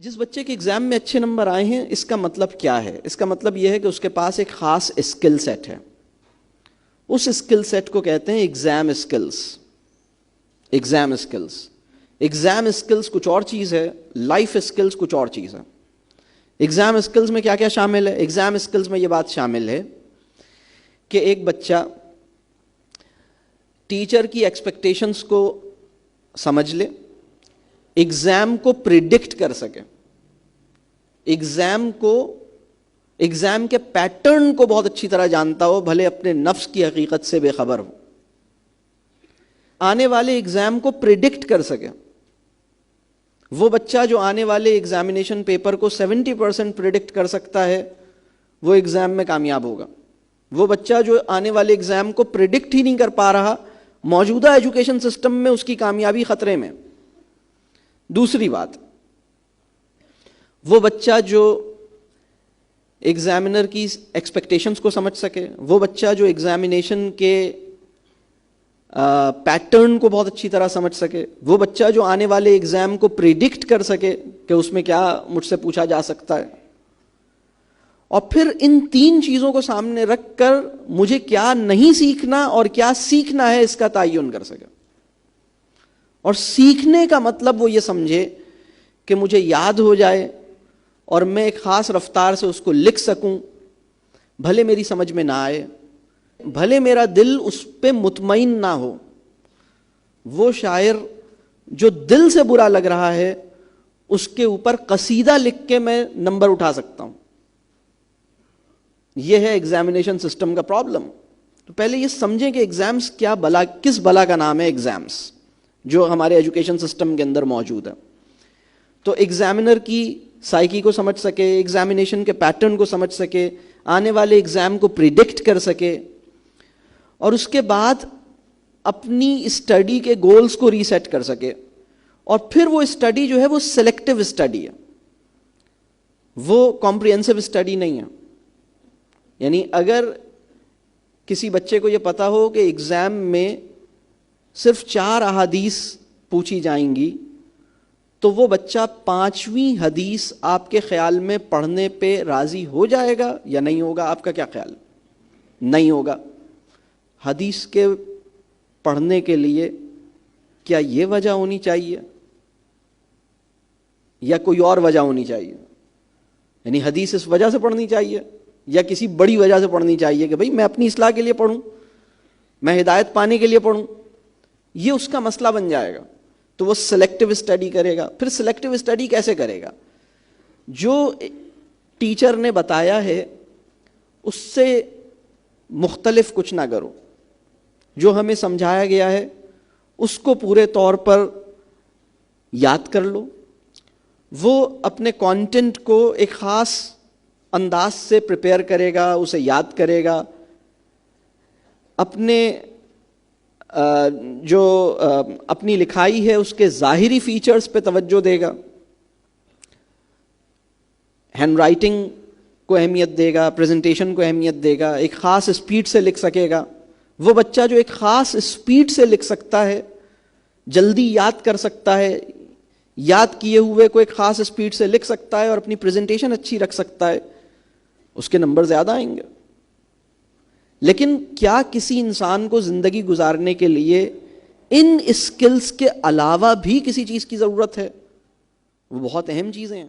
جس بچے کے ایگزام میں اچھے نمبر آئے ہیں اس کا مطلب کیا ہے؟ اس کا مطلب یہ ہے کہ اس کے پاس ایک خاص اسکل سیٹ ہے. اس اسکل سیٹ کو کہتے ہیں exam skills. Exam skills exam skills کچھ اور چیز ہے، لائف اسکلز کچھ اور چیز ہے. ایگزام اسکلز میں کیا کیا شامل ہے؟ ایگزام اسکلز میں یہ بات شامل ہے کہ ایک بچہ ٹیچر کی ایکسپیکٹیشنز کو سمجھ لے، ایگزام کو پریڈکٹ کر سکے، ایگزام کے پیٹرن کو بہت اچھی طرح جانتا ہو، بھلے اپنے نفس کی حقیقت سے بے خبر ہو، آنے والے ایگزام کو پریڈکٹ کر سکے. وہ بچہ جو آنے والے ایگزامینیشن پیپر کو 70% پریڈکٹ کر سکتا ہے وہ ایگزام میں کامیاب ہوگا. وہ بچہ جو آنے والے ایگزام کو پریڈکٹ ہی نہیں کر پا رہا، موجودہ ایجوکیشن سسٹم میں اس کی کامیابی خطرے میں. دوسری بات، وہ بچہ جو ایگزامینر کی ایکسپیکٹیشنز کو سمجھ سکے، وہ بچہ جو ایگزامینیشن کے پیٹرن کو بہت اچھی طرح سمجھ سکے، وہ بچہ جو آنے والے ایگزام کو پریڈکٹ کر سکے کہ اس میں کیا مجھ سے پوچھا جا سکتا ہے، اور پھر ان تین چیزوں کو سامنے رکھ کر مجھے کیا نہیں سیکھنا اور کیا سیکھنا ہے اس کا تعین کر سکے. اور سیکھنے کا مطلب وہ یہ سمجھے کہ مجھے یاد ہو جائے اور میں ایک خاص رفتار سے اس کو لکھ سکوں، بھلے میری سمجھ میں نہ آئے، بھلے میرا دل اس پہ مطمئن نہ ہو. وہ شاعر جو دل سے برا لگ رہا ہے اس کے اوپر قصیدہ لکھ کے میں نمبر اٹھا سکتا ہوں. یہ ہے ایگزامینیشن سسٹم کا پرابلم. تو پہلے یہ سمجھیں کہ ایگزامز کیا بلا، کس بلا کا نام ہے ایگزامز جو ہمارے ایجوکیشن سسٹم کے اندر موجود ہے. تو ایگزامینر کی سائیکی کو سمجھ سکے، ایگزامینیشن کے پیٹرن کو سمجھ سکے، آنے والے ایگزام کو پریڈکٹ کر سکے، اور اس کے بعد اپنی اسٹڈی کے گولز کو ریسیٹ کر سکے. اور پھر وہ اسٹڈی جو ہے وہ سلیکٹیو اسٹڈی ہے، وہ کمپریہنسو اسٹڈی نہیں ہے. یعنی اگر کسی بچے کو یہ پتا ہو کہ ایگزام میں صرف 4 احادیث پوچھی جائیں گی تو وہ بچہ 5ویں حدیث آپ کے خیال میں پڑھنے پہ راضی ہو جائے گا یا نہیں ہوگا؟ آپ کا کیا خیال؟ نہیں ہوگا. حدیث کے پڑھنے کے لیے کیا یہ وجہ ہونی چاہیے یا کوئی اور وجہ ہونی چاہیے؟ یعنی حدیث اس وجہ سے پڑھنی چاہیے یا کسی بڑی وجہ سے پڑھنی چاہیے کہ بھئی میں اپنی اصلاح کے لیے پڑھوں، میں ہدایت پانے کے لیے پڑھوں؟ یہ اس کا مسئلہ بن جائے گا. تو وہ سلیکٹیو اسٹڈی کرے گا. پھر سلیکٹیو اسٹڈی کیسے کرے گا؟ جو ٹیچر نے بتایا ہے اس سے مختلف کچھ نہ کرو. جو ہمیں سمجھایا گیا ہے اس کو پورے طور پر یاد کر لو. وہ اپنے کانٹینٹ کو ایک خاص انداز سے پریپیئر کرے گا، اسے یاد کرے گا، اپنے جو اپنی لکھائی ہے اس کے ظاہری فیچرز پہ توجہ دے گا، ہینڈ رائٹنگ کو اہمیت دے گا، پریزنٹیشن کو اہمیت دے گا، ایک خاص اسپیڈ سے لکھ سکے گا. وہ بچہ جو ایک خاص اسپیڈ سے لکھ سکتا ہے، جلدی یاد کر سکتا ہے، یاد کیے ہوئے کو ایک خاص اسپیڈ سے لکھ سکتا ہے اور اپنی پریزنٹیشن اچھی رکھ سکتا ہے، اس کے نمبر زیادہ آئیں گے. لیکن کیا کسی انسان کو زندگی گزارنے کے لیے ان اسکلز کے علاوہ بھی کسی چیز کی ضرورت ہے؟ وہ بہت اہم چیزیں ہیں.